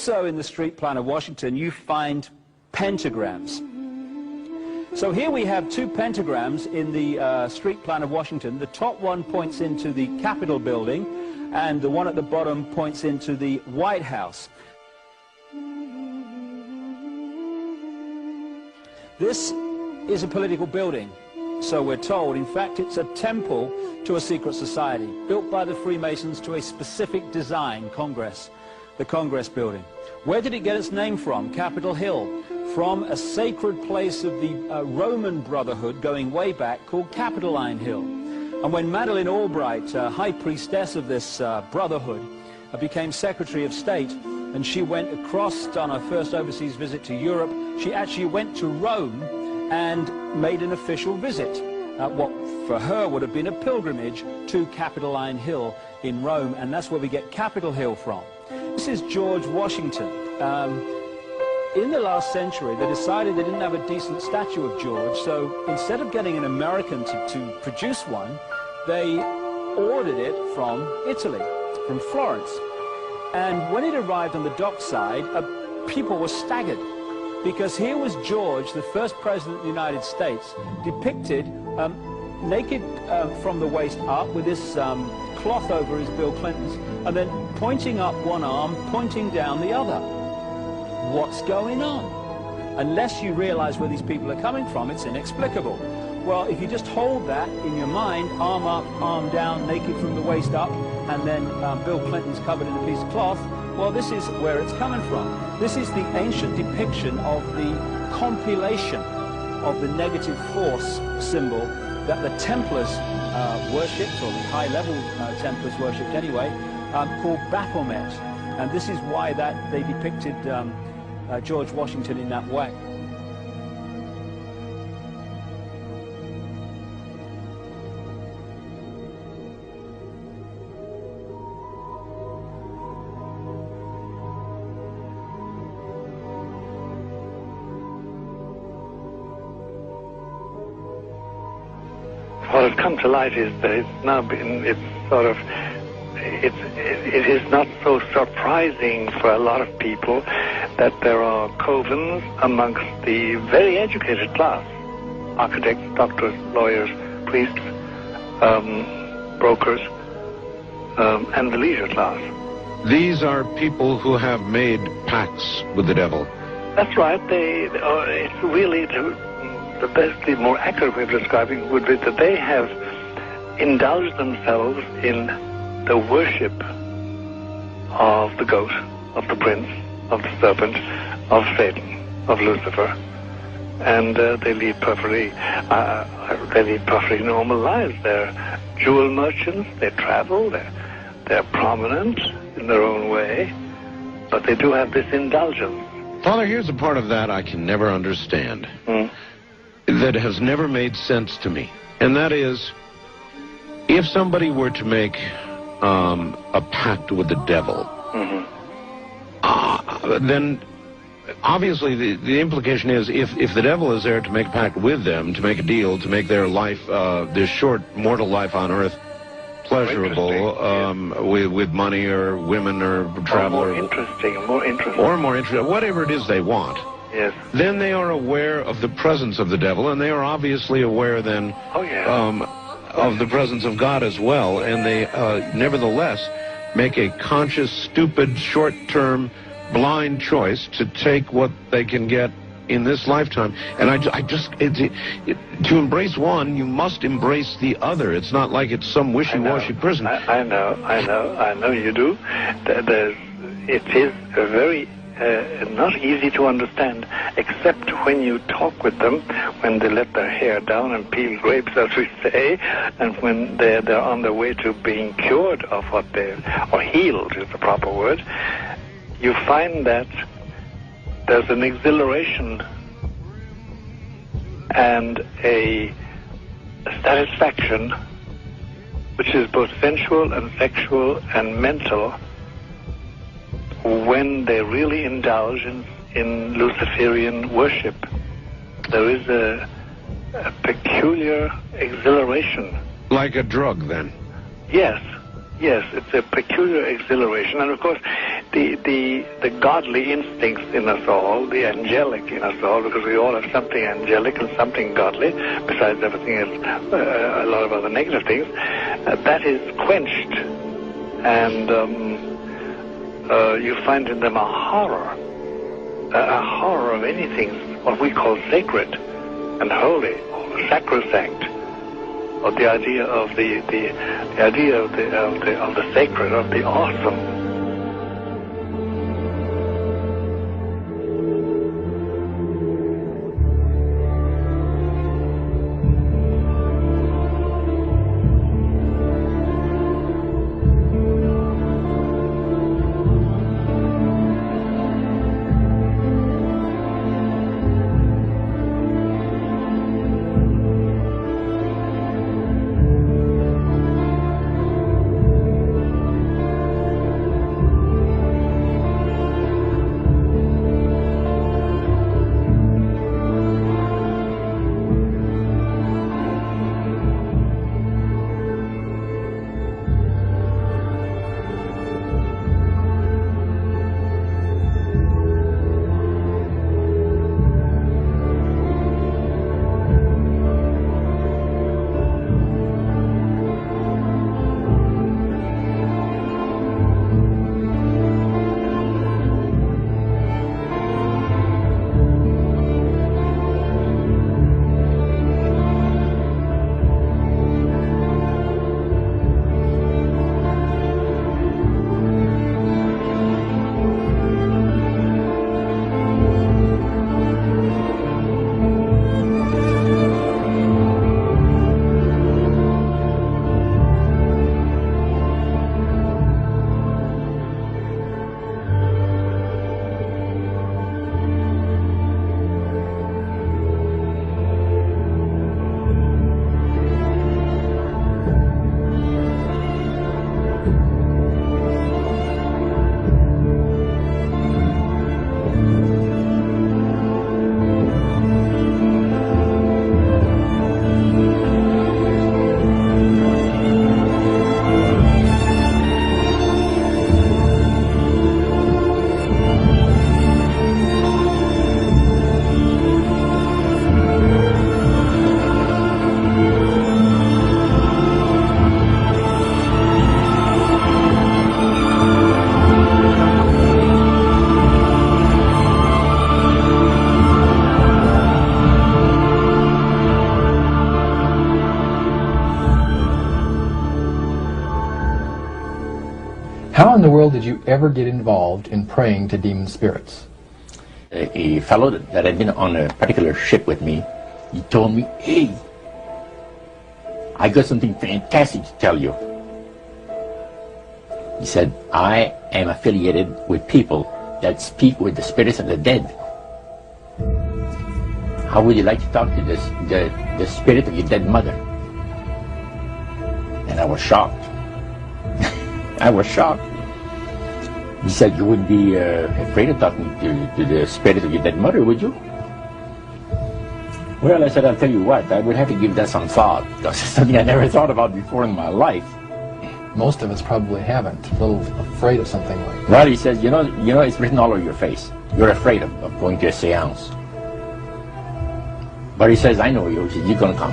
Also in the street plan of Washington, you find pentagrams. So here we have two pentagrams in the street plan of Washington. The top one points into the Capitol building, and the one at the bottom points into the White House. This is a political building, so we're told. In fact, it's a temple to a secret society, built by the Freemasons to a specific design, Congress, the Congress building. Where did it get its name from? Capitol Hill, from a sacred place of the Roman Brotherhood going way back called Capitoline Hill. And when Madeleine Albright, high priestess of this brotherhood, became Secretary of State, and she went across on her first overseas visit to Europe, she actually went to Rome and made an official visit, what for her would have been a pilgrimage to Capitoline Hill in Rome, and that's where we get Capitol Hill from. This is George Washington. In the last century, they decided they didn't have a decent statue of George, so instead of getting an American to produce one, they ordered it from Italy, from Florence. And when it arrived on the dockside, people were staggered, because here was George, the first president of the United States, depicted naked from the waist up with this cloth over his Bill Clinton's, and then pointing up one arm, pointing down the other. What's going on? Unless you realize where these people are coming from, it's inexplicable. Well, if you just hold that in your mind, arm up, arm down, naked from the waist up, and then Bill Clinton's covered in a piece of cloth, well, this is where it's coming from. This is the ancient depiction of the compilation of the negative force symbol that the Templars worshipped, or the high-level Templars worshipped anyway, called Baphomet. And this is why that they depicted George Washington in that way. What has come to light is that it's now been, it is not so surprising for a lot of people that there are covens amongst the very educated class, architects, doctors, lawyers, priests, brokers, and the leisure class. These are people who have made pacts with the devil. That's right. It's really the best, the more accurate way of describing would be that they have indulged themselves in the worship of the goat, of the prince, of the serpent, of Satan, of Lucifer, and they lead perfectly normal lives. They're jewel merchants. They travel. They're prominent in their own way, but they do have this indulgence. Father, here's a part of that I can never understand. That has never made sense to me, and that is, if somebody were to make a pact with the devil, then obviously the implication is if the devil is there to make a pact with them, to make a deal, to make their life, their short mortal life on earth, pleasurable, with money or women or travel, or more interesting, whatever it is they want. Yes. Then they are aware of the presence of the devil, and they are obviously aware then of the presence of God as well, and they nevertheless make a conscious, stupid, short-term, blind choice to take what they can get in this lifetime. And to embrace one, you must embrace the other. It's not like it's some wishy-washy prison. I know you do. It is a very not easy to understand, except when you talk with them, when they let their hair down and peel grapes, as we say, and when they're on their way to being cured of what or healed is the proper word. You find that there's an exhilaration and a satisfaction which is both sensual and sexual and mental when they really indulge in Luciferian worship. There is a peculiar exhilaration. Like a drug, then? Yes, it's a peculiar exhilaration. And of course, the godly instincts in us all, the angelic in us all, because we all have something angelic and something godly, besides everything else, a lot of other negative things, that is quenched. And you find in them a horror of anything, what we call sacred and holy, or sacrosanct, or the idea of the idea of the sacred, of the awesome. How in the world did you ever get involved in praying to demon spirits? A fellow that had been on a particular ship with me, he told me, "Hey, I got something fantastic to tell you." He said, "I am affiliated with people that speak with the spirits of the dead. How would you like to talk to the spirit of your dead mother?" And I was shocked. I was shocked. He said, "You wouldn't be afraid of talking to the spirit of your dead mother, would you?" Well, I said, "I'll tell you what, I would have to give that some thought, because it's something I never thought about before in my life." Most of us probably haven't. A little afraid of something like that. Well, he says, you know, it's written all over your face. You're afraid of going to a seance. But he says, "I know you. He says, you're going to come."